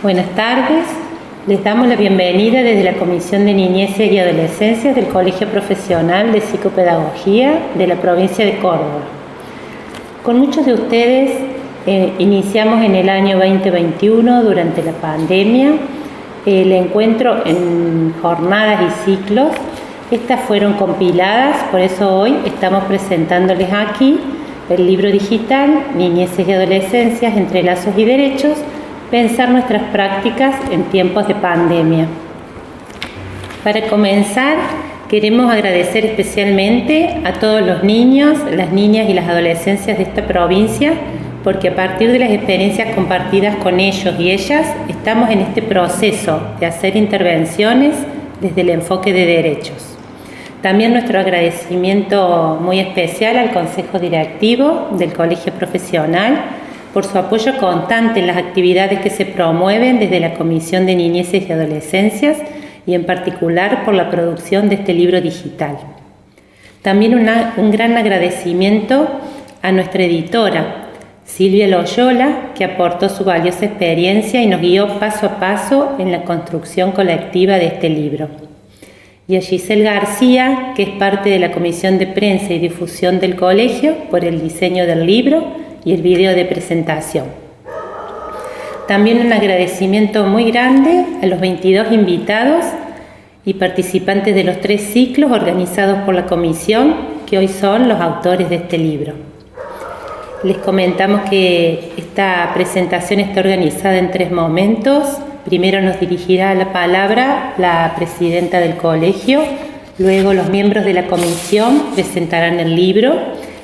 Buenas tardes, les damos la bienvenida desde la Comisión de Niñeces y Adolescencias del Colegio Profesional de Psicopedagogía de la provincia de Córdoba. Con muchos de ustedes iniciamos en el año 2021, durante la pandemia, el encuentro en jornadas y ciclos. Estas fueron compiladas, por eso hoy estamos presentándoles aquí el libro digital Niñeces y Adolescencias entre lazos y derechos, pensar nuestras prácticas en tiempos de pandemia. Para comenzar, queremos agradecer especialmente a todos los niños, las niñas y las adolescencias de esta provincia, porque a partir de las experiencias compartidas con ellos y ellas, estamos en este proceso de hacer intervenciones desde el enfoque de derechos. También nuestro agradecimiento muy especial al Consejo Directivo del Colegio Profesional por su apoyo constante en las actividades que se promueven desde la Comisión de Niñeces y Adolescencias y en particular por la producción de este libro digital. También un gran agradecimiento a nuestra editora, Silvia Loyola, que aportó su valiosa experiencia y nos guió paso a paso en la construcción colectiva de este libro. Y a Giselle García, que es parte de la Comisión de Prensa y Difusión del Colegio, por el diseño del libro y el video de presentación. También un agradecimiento muy grande a los 22 invitados y participantes de los 3 ciclos organizados por la comisión, que hoy son los autores de este libro. Les comentamos que esta presentación está organizada en 3 momentos. Primero nos dirigirá la palabra la presidenta del colegio, luego los miembros de la comisión presentarán el libro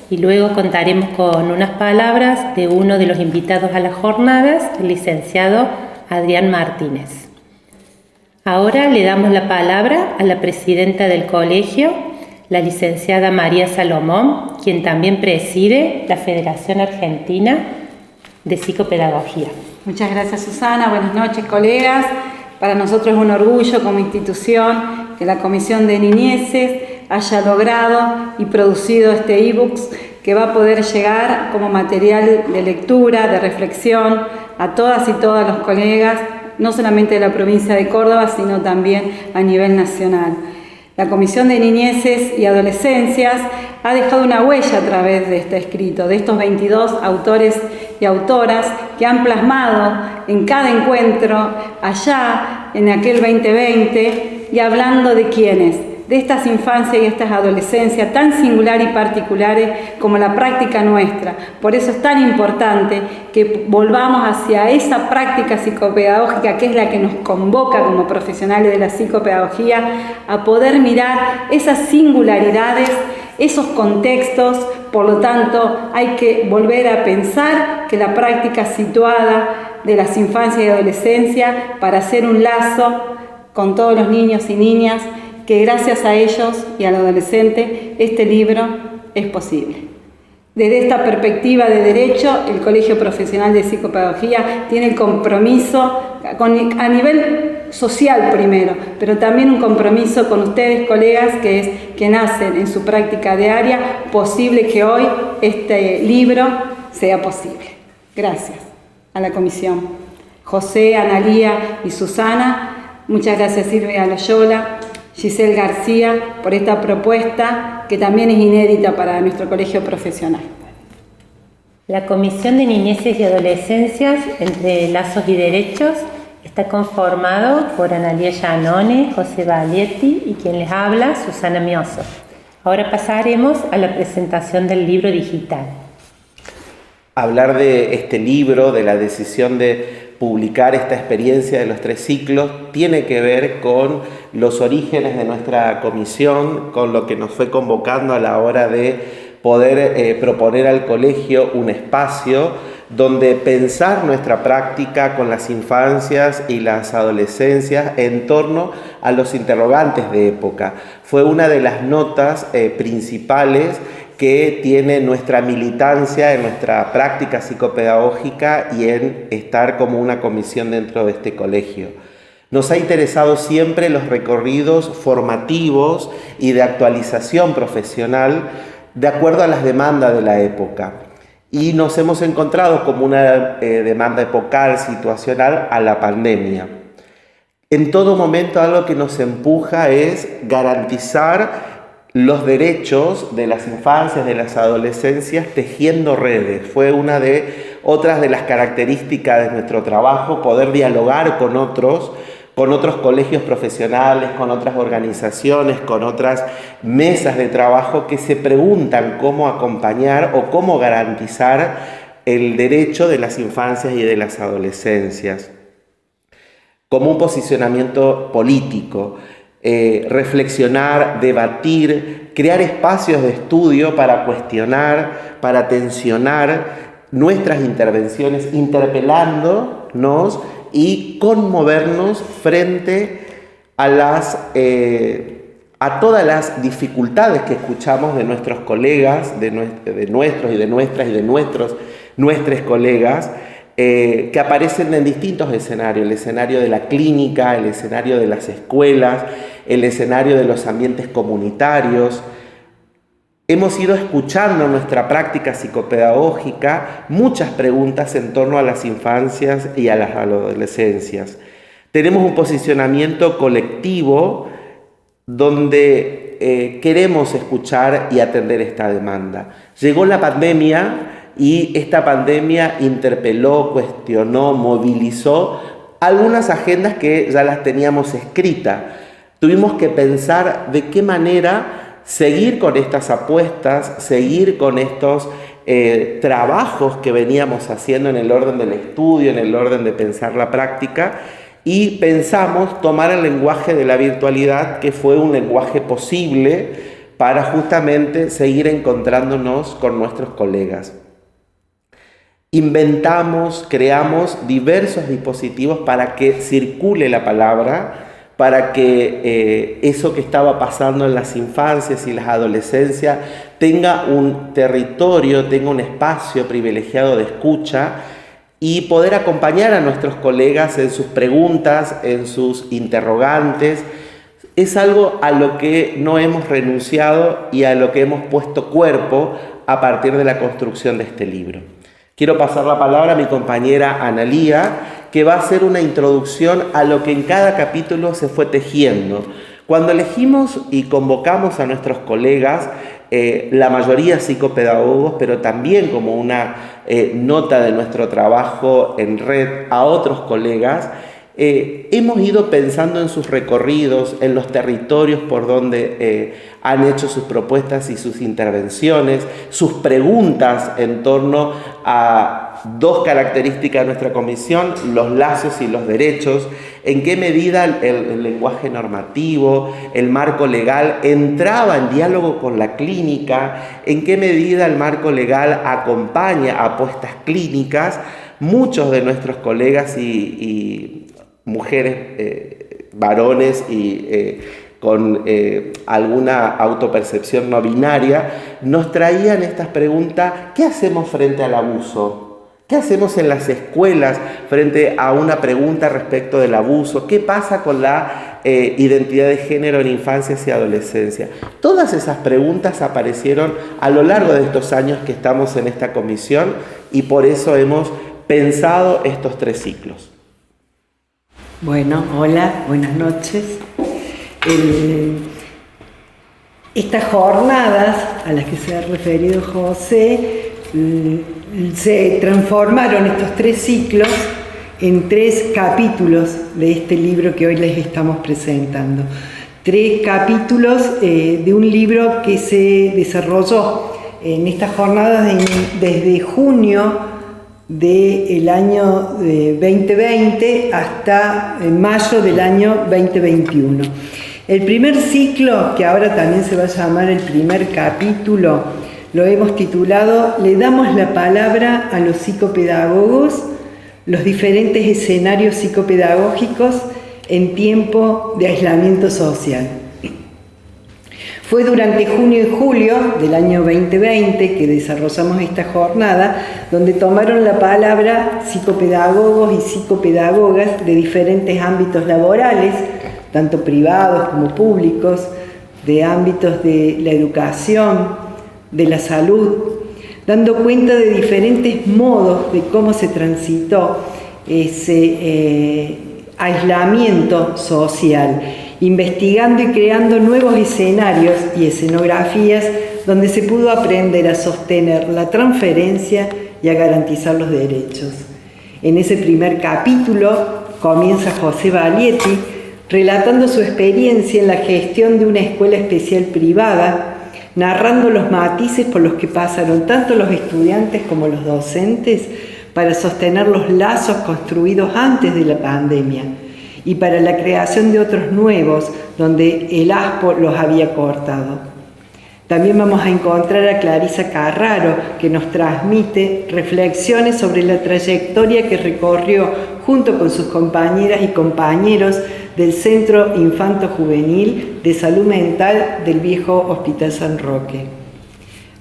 y luego contaremos con unas palabras de uno de los invitados a las jornadas, el licenciado Adrián Martínez. Ahora le damos la palabra a la presidenta del colegio, la licenciada María Salomón, quien también preside la Federación Argentina de Psicopedagogía. Muchas gracias, Susana. Buenas noches, colegas. Para nosotros es un orgullo como institución que la Comisión de Niñeces haya logrado y producido este ebook que va a poder llegar como material de lectura, de reflexión a todas y todos los colegas, no solamente de la provincia de Córdoba, sino también a nivel nacional. La Comisión de Niñeces y Adolescencias ha dejado una huella a través de este escrito, de estos 22 autores y autoras que han plasmado en cada encuentro allá en aquel 2020 y hablando de quiénes, de estas infancias y estas adolescencias tan singular y particulares como la práctica nuestra. Por eso es tan importante que volvamos hacia esa práctica psicopedagógica que es la que nos convoca como profesionales de la psicopedagogía a poder mirar esas singularidades, esos contextos. Por lo tanto, hay que volver a pensar que la práctica situada de las infancias y adolescencias para hacer un lazo con todos los niños y niñas, que gracias a ellos y al adolescente este libro es posible. Desde esta perspectiva de derecho, el Colegio Profesional de Psicopedagogía tiene el compromiso a nivel social primero, pero también un compromiso con ustedes, colegas, que es quien hacen en su práctica diaria posible que hoy este libro sea posible. Gracias a la comisión. José, Analía y Susana, muchas gracias Silvia Loyola, Giselle García, por esta propuesta que también es inédita para nuestro colegio profesional. La Comisión de Niñeces y Adolescencias entre Lazos y Derechos está conformado por Analía Giannone, José Balietti y quien les habla, Susana Mioso. Ahora pasaremos a la presentación del libro digital. Hablar de este libro, de la decisión de publicar esta experiencia de los 3 ciclos, tiene que ver con los orígenes de nuestra comisión, con lo que nos fue convocando a la hora de poder proponer al colegio un espacio donde pensar nuestra práctica con las infancias y las adolescencias en torno a los interrogantes de época. Fue una de las notas principales que tiene nuestra militancia en nuestra práctica psicopedagógica y en estar como una comisión dentro de este colegio. Nos ha interesado siempre los recorridos formativos y de actualización profesional de acuerdo a las demandas de la época. y nos hemos encontrado como una demanda epocal, situacional, a la pandemia. En todo momento algo que nos empuja es garantizar los derechos de las infancias, de las adolescencias, tejiendo redes. Fue una de otras de las características de nuestro trabajo, poder dialogar con otros colegios profesionales, con otras organizaciones, con otras mesas de trabajo que se preguntan cómo acompañar o cómo garantizar el derecho de las infancias y de las adolescencias, como un posicionamiento político. Reflexionar, debatir, crear espacios de estudio para cuestionar, para tensionar nuestras intervenciones, interpelándonos y conmovernos frente a todas las dificultades que escuchamos de nuestros colegas, de nuestros y de nuestras y de nuestros colegas, que aparecen en distintos escenarios: el escenario de la clínica, el escenario de las escuelas, el escenario de los ambientes comunitarios. Hemos ido escuchando en nuestra práctica psicopedagógica muchas preguntas en torno a las infancias y a las adolescencias. Tenemos un posicionamiento colectivo donde queremos escuchar y atender esta demanda. Llegó la pandemia y esta pandemia interpeló, cuestionó, movilizó algunas agendas que ya las teníamos escritas. Tuvimos que pensar de qué manera seguir con estas apuestas, seguir con estos trabajos que veníamos haciendo en el orden del estudio, en el orden de pensar la práctica, y pensamos tomar el lenguaje de la virtualidad, que fue un lenguaje posible para justamente seguir encontrándonos con nuestros colegas. Inventamos, creamos diversos dispositivos para que circule la palabra, para que eso que estaba pasando en las infancias y las adolescencias tenga un territorio, tenga un espacio privilegiado de escucha, y poder acompañar a nuestros colegas en sus preguntas, en sus interrogantes. Es algo a lo que no hemos renunciado y a lo que hemos puesto cuerpo a partir de la construcción de este libro. Quiero pasar la palabra a mi compañera Analía, que va a hacer una introducción a lo que en cada capítulo se fue tejiendo. Cuando elegimos y convocamos a nuestros colegas, la mayoría psicopedagogos, pero también como una nota de nuestro trabajo en red a otros colegas, hemos ido pensando en sus recorridos, en los territorios por donde han hecho sus propuestas y sus intervenciones, sus preguntas en torno a dos características de nuestra comisión: los lazos y los derechos. En qué medida el lenguaje normativo, el marco legal entraba en diálogo con la clínica, en qué medida el marco legal acompaña a apuestas clínicas. Muchos de nuestros colegas y mujeres, varones y con alguna autopercepción no binaria, nos traían estas preguntas: ¿qué hacemos frente al abuso? ¿Qué hacemos en las escuelas frente a una pregunta respecto del abuso? ¿Qué pasa con la identidad de género en infancias y adolescencia? Todas esas preguntas aparecieron a lo largo de estos años que estamos en esta comisión, y por eso hemos pensado estos 3 ciclos. Bueno, hola, buenas noches. Estas jornadas a las que se ha referido José se transformaron, estos 3 ciclos, en 3 capítulos de este libro que hoy les estamos presentando. 3 capítulos de un libro que se desarrolló en estas jornadas desde junio del año 2020 hasta mayo del año 2021. El primer ciclo, que ahora también se va a llamar el primer capítulo, lo hemos titulado "Le damos la palabra a los psicopedagogos, los diferentes escenarios psicopedagógicos en tiempo de aislamiento social". Fue durante junio y julio del año 2020 que desarrollamos esta jornada, donde tomaron la palabra psicopedagogos y psicopedagogas de diferentes ámbitos laborales, tanto privados como públicos, de ámbitos de la educación, de la salud, dando cuenta de diferentes modos de cómo se transitó ese aislamiento social, investigando y creando nuevos escenarios y escenografías donde se pudo aprender a sostener la transferencia y a garantizar los derechos. En ese primer capítulo comienza José Balietti relatando su experiencia en la gestión de una escuela especial privada, narrando los matices por los que pasaron tanto los estudiantes como los docentes para sostener los lazos construidos antes de la pandemia y para la creación de otros nuevos donde el ASPO los había cortado. También vamos a encontrar a Clarisa Carraro, que nos transmite reflexiones sobre la trayectoria que recorrió junto con sus compañeras y compañeros del Centro Infanto Juvenil de Salud Mental del viejo Hospital San Roque.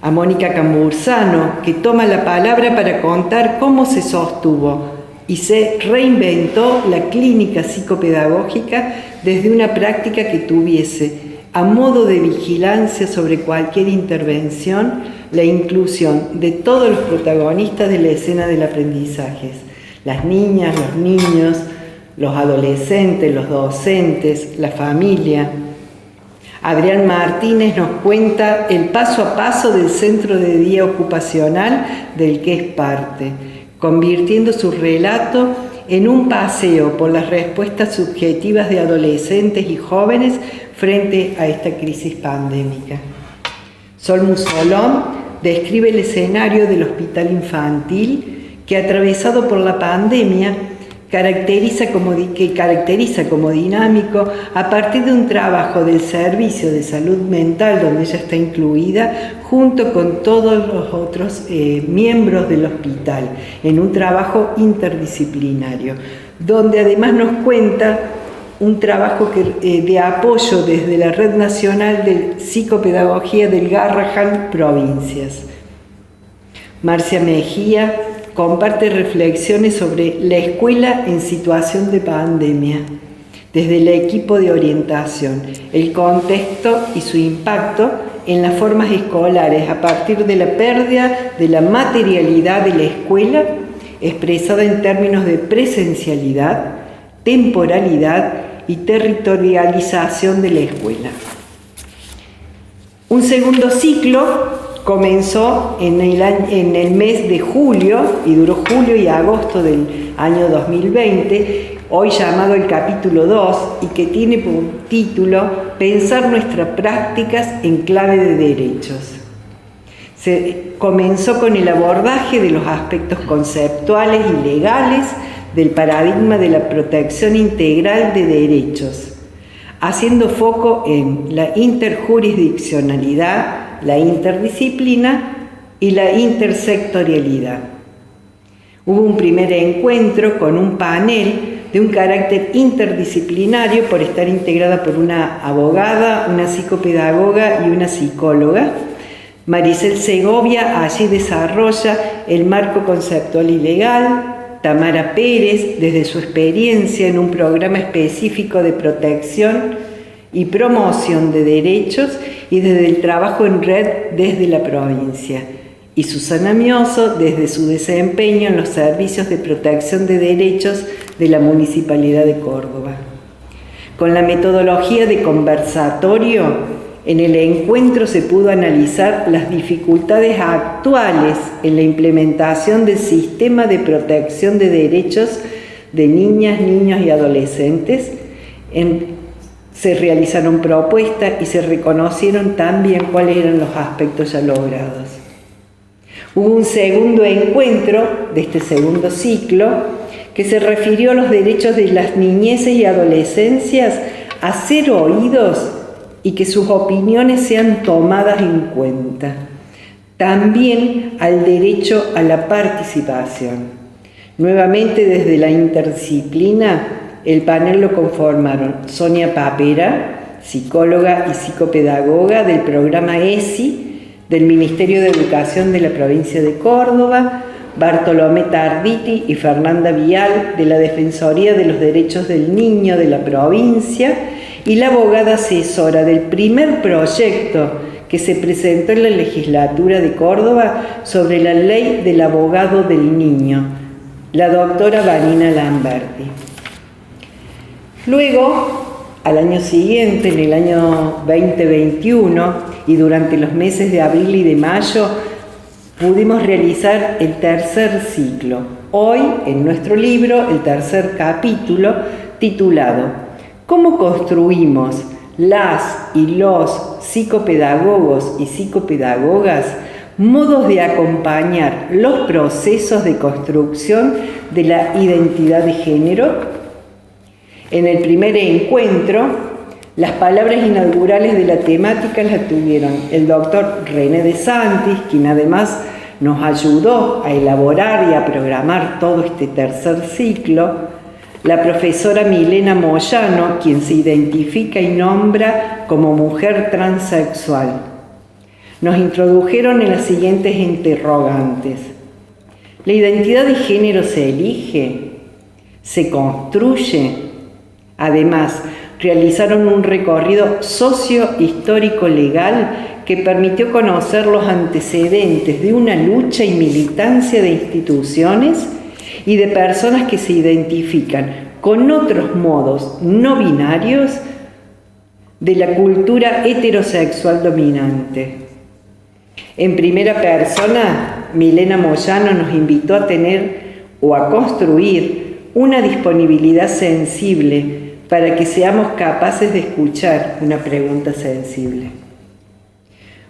A Mónica Camursano, que toma la palabra para contar cómo se sostuvo y se reinventó la clínica psicopedagógica desde una práctica que tuviese a modo de vigilancia sobre cualquier intervención, la inclusión de todos los protagonistas de la escena del aprendizaje, las niñas, los niños, los adolescentes, los docentes, la familia. Adrián Martínez nos cuenta el paso a paso del centro de día ocupacional del que es parte, convirtiendo su relato en un paseo por las respuestas subjetivas de adolescentes y jóvenes frente a esta crisis pandémica. Sol Musolón describe el escenario del hospital infantil que, atravesado por la pandemia, caracteriza como dinámico a partir de un trabajo del servicio de salud mental donde ella está incluida junto con todos los otros miembros del hospital en un trabajo interdisciplinario donde además nos cuenta un trabajo de apoyo desde la Red Nacional de Psicopedagogía del Garrahan Provincias. Marcia Mejía comparte reflexiones sobre la escuela en situación de pandemia, desde el equipo de orientación, el contexto y su impacto en las formas escolares a partir de la pérdida de la materialidad de la escuela, expresada en términos de presencialidad, temporalidad y territorialización de la escuela. Un segundo ciclo comenzó en el mes de julio y duró julio y agosto del año 2020, hoy llamado el capítulo 2 y que tiene por título Pensar nuestras prácticas en clave de derechos. Se comenzó con el abordaje de los aspectos conceptuales y legales del paradigma de la protección integral de derechos, haciendo foco en la interjurisdiccionalidad, la interdisciplina y la intersectorialidad. Hubo un primer encuentro con un panel de un carácter interdisciplinario por estar integrada por una abogada, una psicopedagoga y una psicóloga. Maricel Segovia allí desarrolla el marco conceptual y legal. Tamara Pérez, desde su experiencia en un programa específico de protección y promoción de derechos y desde el trabajo en red desde la provincia. Y Susana Mioso, desde su desempeño en los servicios de protección de derechos de la Municipalidad de Córdoba. Con la metodología de conversatorio, en el encuentro se pudo analizar las dificultades actuales en la implementación del sistema de protección de derechos de niñas, niños y adolescentes. Se realizaron propuestas y se reconocieron también cuáles eran los aspectos ya logrados. Hubo un segundo encuentro de este segundo ciclo que se refirió a los derechos de las niñeces y adolescencias a ser oídos y que sus opiniones sean tomadas en cuenta. También al derecho a la participación. Nuevamente desde la interdisciplina, el panel lo conformaron Sonia Papera, psicóloga y psicopedagoga del programa ESI del Ministerio de Educación de la provincia de Córdoba, Bartolomé Tarditi y Fernanda Vial de la Defensoría de los Derechos del Niño de la provincia, y la abogada asesora del primer proyecto que se presentó en la legislatura de Córdoba sobre la ley del abogado del niño, la doctora Vanina Lamberti. Luego, al año siguiente, en el año 2021, y durante los meses de abril y de mayo, pudimos realizar el tercer ciclo. Hoy, en nuestro libro, el tercer capítulo, titulado ¿Cómo construimos las y los psicopedagogos y psicopedagogas modos de acompañar los procesos de construcción de la identidad de género? En el primer encuentro, las palabras inaugurales de la temática las tuvieron el doctor René de Santis, quien además nos ayudó a elaborar y a programar todo este tercer ciclo, la profesora Milena Moyano, quien se identifica y nombra como mujer transexual. Nos introdujeron en las siguientes interrogantes. ¿La identidad de género se elige? ¿Se construye? Además, realizaron un recorrido socio-histórico-legal que permitió conocer los antecedentes de una lucha y militancia de instituciones y de personas que se identifican con otros modos no binarios de la cultura heterosexual dominante. En primera persona, Milena Moyano nos invitó a tener o a construir una disponibilidad sensible para que seamos capaces de escuchar una pregunta sensible.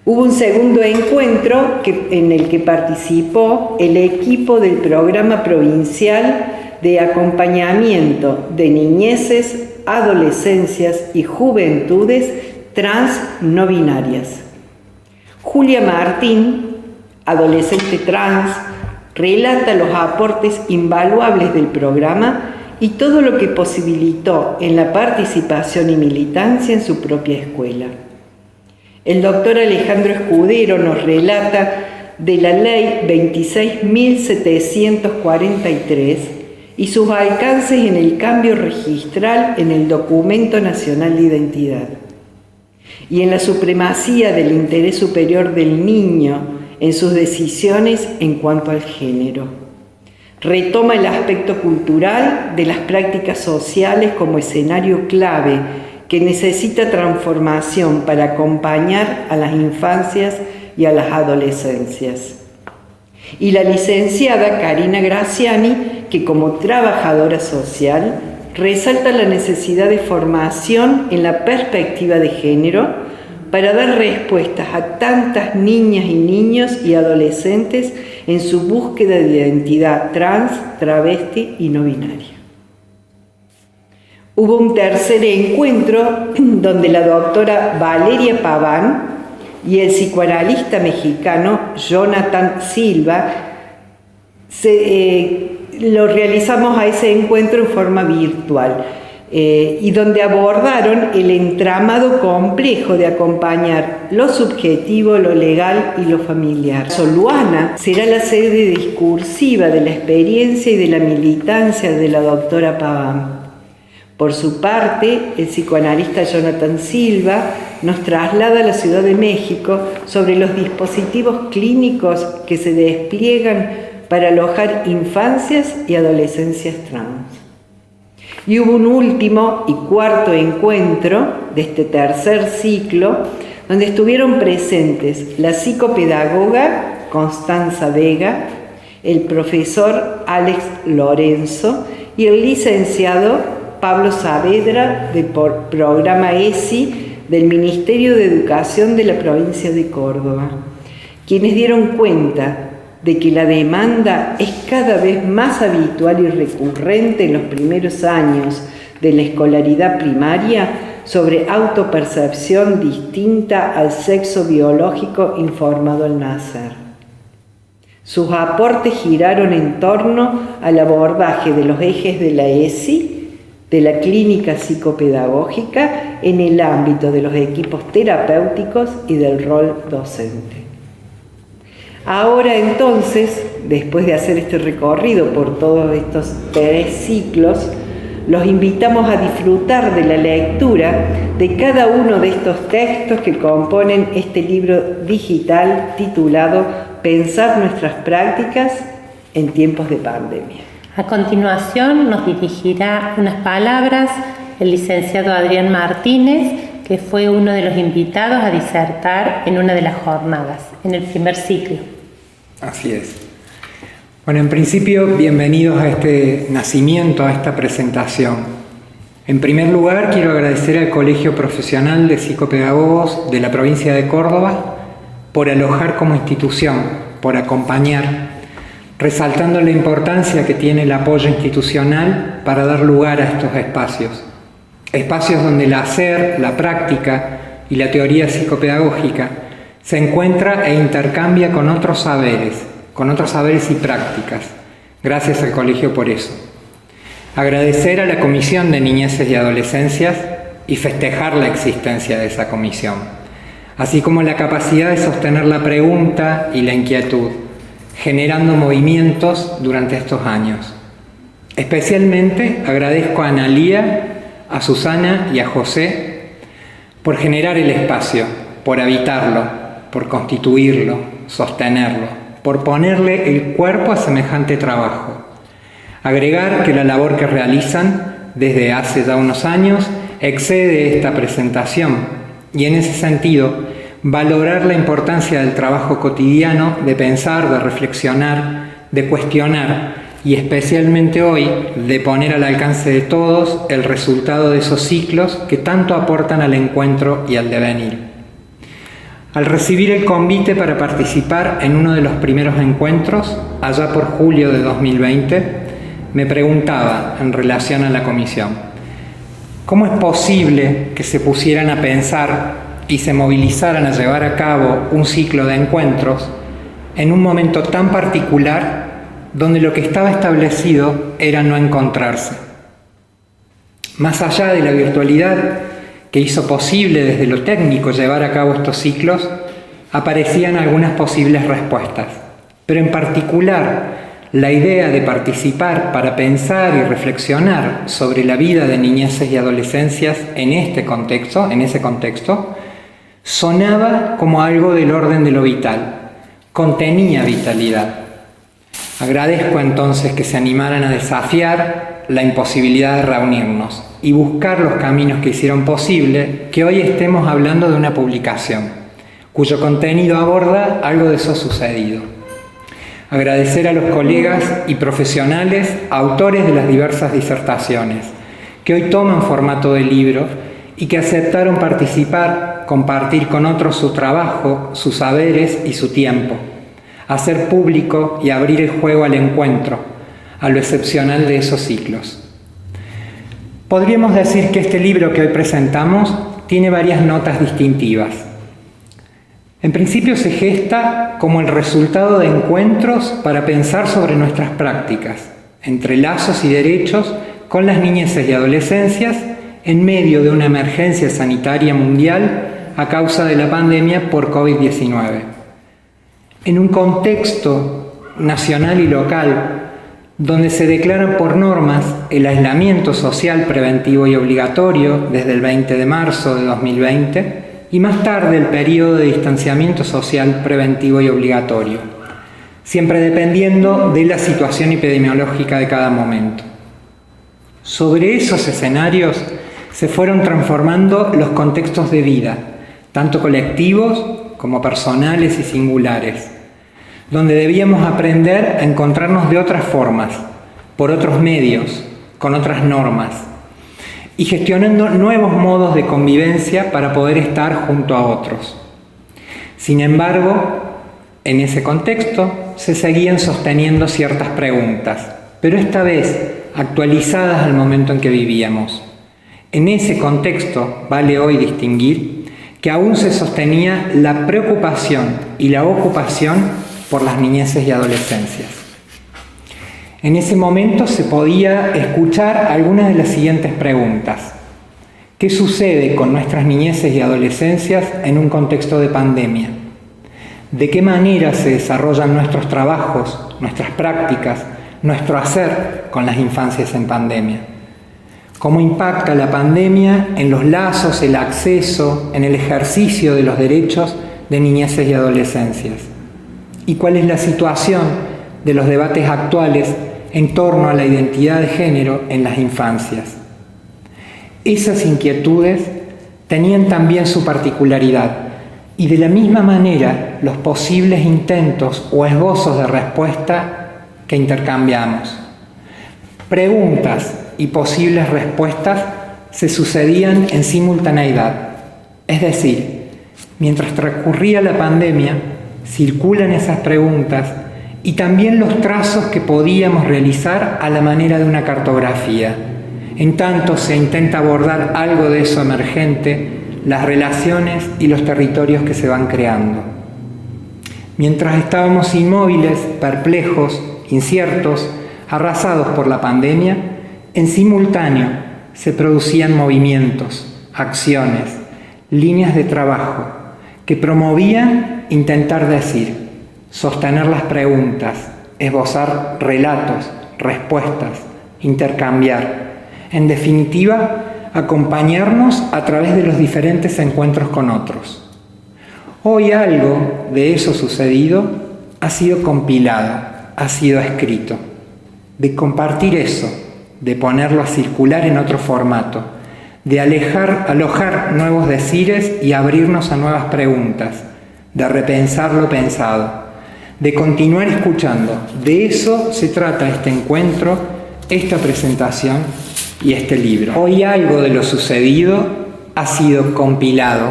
Hubo un segundo encuentro en el que participó el equipo del Programa Provincial de Acompañamiento de Niñeces, Adolescencias y Juventudes Trans No Binarias. Julia Martín, adolescente trans, relata los aportes invaluables del programa y todo lo que posibilitó en la participación y militancia en su propia escuela. El doctor Alejandro Escudero nos relata de la Ley 26.743 y sus alcances en el cambio registral en el Documento Nacional de Identidad y en la supremacía del interés superior del niño en sus decisiones en cuanto al género. Retoma el aspecto cultural de las prácticas sociales como escenario clave que necesita transformación para acompañar a las infancias y a las adolescencias. Y la licenciada Karina Graziani, que como trabajadora social resalta la necesidad de formación en la perspectiva de género para dar respuestas a tantas niñas y niños y adolescentes en su búsqueda de identidad trans, travesti y no binaria. Hubo un tercer encuentro donde la doctora Valeria Paván y el psicoanalista mexicano Jonathan Silva lo realizamos a ese encuentro en forma virtual y donde abordaron el entramado complejo de acompañar lo subjetivo, lo legal y lo familiar. Soluana será la sede discursiva de la experiencia y de la militancia de la doctora Paván. Por su parte, el psicoanalista Jonathan Silva nos traslada a la Ciudad de México sobre los dispositivos clínicos que se despliegan para alojar infancias y adolescencias trans. Y hubo un último y cuarto encuentro de este tercer ciclo, donde estuvieron presentes la psicopedagoga Constanza Vega, el profesor Alex Lorenzo y el licenciado Pablo Saavedra del programa ESI del Ministerio de Educación de la provincia de Córdoba, quienes dieron cuenta de que la demanda es cada vez más habitual y recurrente en los primeros años de la escolaridad primaria sobre autopercepción distinta al sexo biológico informado al nacer. Sus aportes giraron en torno al abordaje de los ejes de la ESI, de la clínica psicopedagógica en el ámbito de los equipos terapéuticos y del rol docente. Ahora entonces, después de hacer este recorrido por todos estos 3 ciclos, los invitamos a disfrutar de la lectura de cada uno de estos textos que componen este libro digital titulado Pensar nuestras prácticas en tiempos de pandemia. A continuación nos dirigirá unas palabras el licenciado Adrián Martínez, que fue uno de los invitados a disertar en una de las jornadas, en el primer ciclo. Así es. Bueno, en principio, bienvenidos a este nacimiento, a esta presentación. En primer lugar, quiero agradecer al Colegio Profesional de Psicopedagogos de la provincia de Córdoba por alojar como institución, por acompañar, resaltando la importancia que tiene el apoyo institucional para dar lugar a estos espacios. Espacios donde el hacer, la práctica y la teoría psicopedagógica se encuentra e intercambia con otros saberes y prácticas. Gracias al colegio por eso. Agradecer a la Comisión de Niñeces y Adolescencias y festejar la existencia de esa comisión, así como la capacidad de sostener la pregunta y la inquietud, generando movimientos durante estos años. Especialmente agradezco a Analía, a Susana y a José por generar el espacio, por habitarlo, por constituirlo, sostenerlo, por ponerle el cuerpo a semejante trabajo. Agregar que la labor que realizan desde hace ya unos años excede esta presentación y en ese sentido valorar la importancia del trabajo cotidiano, de pensar, de reflexionar, de cuestionar y especialmente hoy de poner al alcance de todos el resultado de esos ciclos que tanto aportan al encuentro y al devenir. Al recibir el convite para participar en uno de los primeros encuentros, allá por julio de 2020, me preguntaba en relación a la comisión, ¿cómo es posible que se pusieran a pensar y se movilizaran a llevar a cabo un ciclo de encuentros en un momento tan particular donde lo que estaba establecido era no encontrarse? Más allá de la virtualidad que hizo posible desde lo técnico llevar a cabo estos ciclos, aparecían algunas posibles respuestas, pero en particular la idea de participar para pensar y reflexionar sobre la vida de niñeces y adolescencias en ese contexto, sonaba como algo del orden de lo vital, contenía vitalidad. Agradezco entonces que se animaran a desafiar la imposibilidad de reunirnos y buscar los caminos que hicieron posible que hoy estemos hablando de una publicación, cuyo contenido aborda algo de eso sucedido. Agradecer a los colegas y profesionales, autores de las diversas disertaciones, que hoy toman formato de libro y que aceptaron participar, compartir con otros su trabajo, sus saberes y su tiempo, hacer público y abrir el juego al encuentro, a lo excepcional de esos ciclos. Podríamos decir que este libro que hoy presentamos tiene varias notas distintivas. En principio se gesta como el resultado de encuentros para pensar sobre nuestras prácticas, entre lazos y derechos con las niñeces y adolescencias en medio de una emergencia sanitaria mundial a causa de la pandemia por COVID-19. En un contexto nacional y local donde se declaran por normas el aislamiento social preventivo y obligatorio desde el 20 de marzo de 2020 y más tarde el periodo de distanciamiento social preventivo y obligatorio, siempre dependiendo de la situación epidemiológica de cada momento. Sobre esos escenarios se fueron transformando los contextos de vida, tanto colectivos como personales y singulares, donde debíamos aprender a encontrarnos de otras formas, por otros medios, con otras normas, y gestionando nuevos modos de convivencia para poder estar junto a otros. Sin embargo, en ese contexto se seguían sosteniendo ciertas preguntas, pero esta vez actualizadas al momento en que vivíamos. En ese contexto vale hoy distinguir que aún se sostenía la preocupación y la ocupación por las niñeces y adolescencias. En ese momento se podía escuchar algunas de las siguientes preguntas. ¿Qué sucede con nuestras niñeces y adolescencias en un contexto de pandemia? ¿De qué manera se desarrollan nuestros trabajos, nuestras prácticas, nuestro hacer con las infancias en pandemia? cómo impacta la pandemia en los lazos, el acceso, en el ejercicio de los derechos de niñeces y adolescencias, y cuál es la situación de los debates actuales en torno a la identidad de género en las infancias. Esas inquietudes tenían también su particularidad, y de la misma manera los posibles intentos o esbozos de respuesta que intercambiamos. Preguntas y posibles respuestas se sucedían en simultaneidad, es decir, mientras transcurría la pandemia, circulan esas preguntas y también los trazos que podíamos realizar a la manera de una cartografía. En tanto se intenta abordar algo de eso emergente, las relaciones y los territorios que se van creando. Mientras estábamos inmóviles, perplejos, inciertos, arrasados por la pandemia, en simultáneo se producían movimientos, acciones, líneas de trabajo que promovían intentar decir, sostener las preguntas, esbozar relatos, respuestas, intercambiar. En definitiva, acompañarnos a través de los diferentes encuentros con otros. Hoy algo de eso sucedido ha sido compilado, ha sido escrito. De compartir eso, de ponerlo a circular en otro formato, de alojar nuevos decires y abrirnos a nuevas preguntas, de repensar lo pensado, de continuar escuchando. De eso se trata este encuentro, esta presentación y este libro. Hoy algo de lo sucedido ha sido compilado,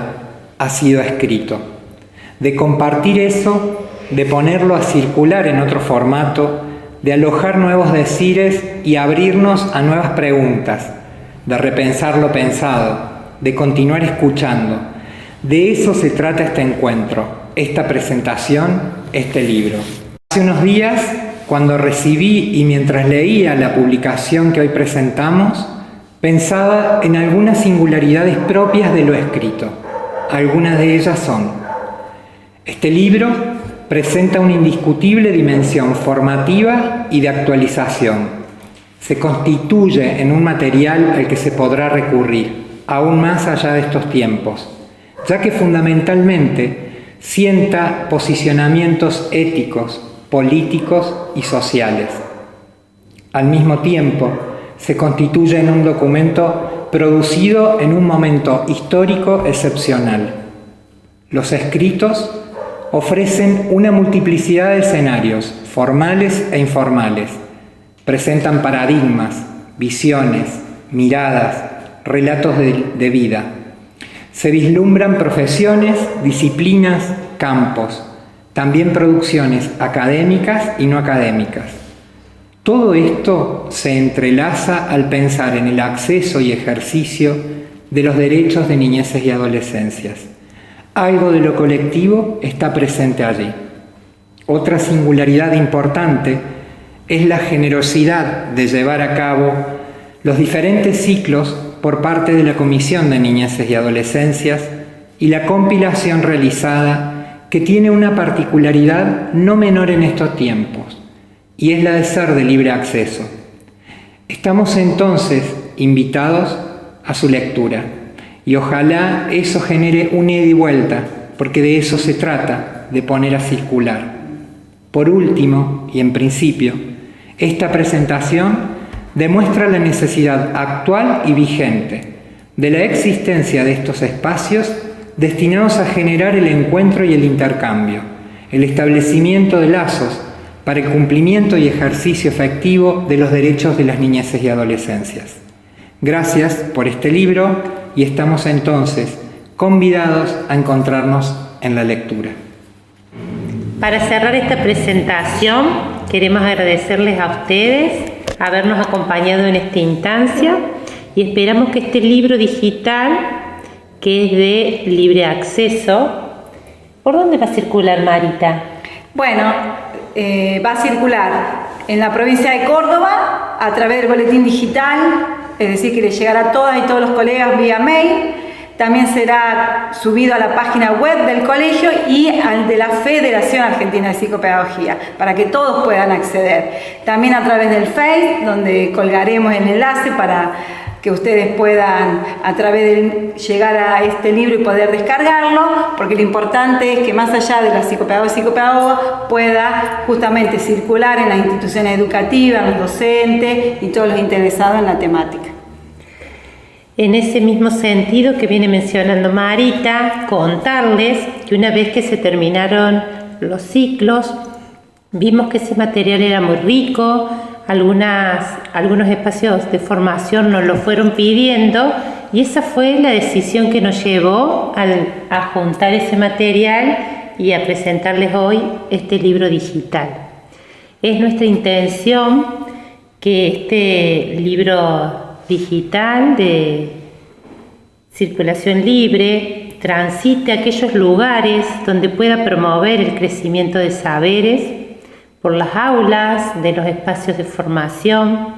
ha sido escrito. De compartir eso, de ponerlo a circular en otro formato, de alojar nuevos decires y abrirnos a nuevas preguntas, de repensar lo pensado, de continuar escuchando. De eso se trata este encuentro, esta presentación, este libro. Hace unos días, cuando recibí y mientras leía la publicación que hoy presentamos, pensaba en algunas singularidades propias de lo escrito. Algunas de ellas son: este libro presenta una indiscutible dimensión formativa y de actualización. Se constituye en un material al que se podrá recurrir, aún más allá de estos tiempos, ya que fundamentalmente sienta posicionamientos éticos, políticos y sociales. Al mismo tiempo, se constituye en un documento producido en un momento histórico excepcional. Los escritos ofrecen una multiplicidad de escenarios, formales e informales. Presentan paradigmas, visiones, miradas, relatos de vida. Se vislumbran profesiones, disciplinas, campos, también producciones académicas y no académicas. Todo esto se entrelaza al pensar en el acceso y ejercicio de los derechos de niñeces y adolescencias. Algo de lo colectivo está presente allí. Otra singularidad importante es la generosidad de llevar a cabo los diferentes ciclos por parte de la Comisión de Niñeces y Adolescencias y la compilación realizada, que tiene una particularidad no menor en estos tiempos, y es la de ser de libre acceso. Estamos entonces invitados a su lectura, y ojalá eso genere un ida y vuelta, porque de eso se trata, de poner a circular. Por último, y en principio, esta presentación demuestra la necesidad actual y vigente de la existencia de estos espacios destinados a generar el encuentro y el intercambio, el establecimiento de lazos para el cumplimiento y ejercicio efectivo de los derechos de las niñeces y adolescencias. Gracias por este libro y estamos entonces convidados a encontrarnos en la lectura. Para cerrar esta presentación, queremos agradecerles a ustedes habernos acompañado en esta instancia y esperamos que este libro digital, que es de libre acceso, ¿por dónde va a circular, Marita? Bueno, va a circular en la provincia de Córdoba a través del boletín digital, es decir, que le llegará a todas y todos los colegas vía mail. También será subido a la página web del colegio y al de la Federación Argentina de Psicopedagogía, para que todos puedan acceder. También a través del Face, donde colgaremos el enlace para que ustedes puedan a través de llegar a este libro y poder descargarlo, porque lo importante es que más allá de los psicopedagogos y psicopedagogas pueda justamente circular en las instituciones educativas, en los docentes y todos los interesados en la temática. En ese mismo sentido que viene mencionando Marita, contarles que una vez que se terminaron los ciclos, vimos que ese material era muy rico, algunos espacios de formación nos lo fueron pidiendo y esa fue la decisión que nos llevó a juntar ese material y a presentarles hoy este libro digital. Es nuestra intención que este libro digital de circulación libre transite a aquellos lugares donde pueda promover el crecimiento de saberes por las aulas, de los espacios de formación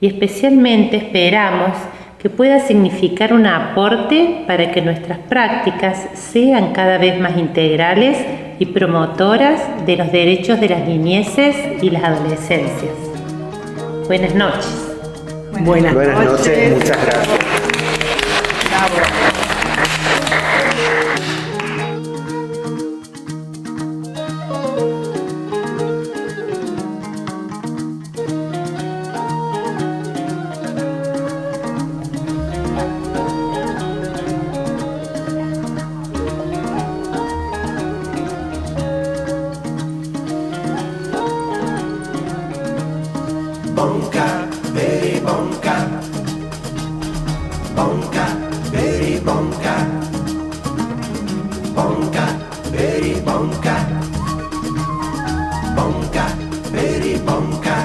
y especialmente esperamos que pueda significar un aporte para que nuestras prácticas sean cada vez más integrales y promotoras de los derechos de las niñeces y las adolescencias. Buenas noches. Buenas noches, muchas gracias. Bravo. Bonka, very bonka. Bonka, very bonka. Bonka, very bonka. Bonka, very bonka.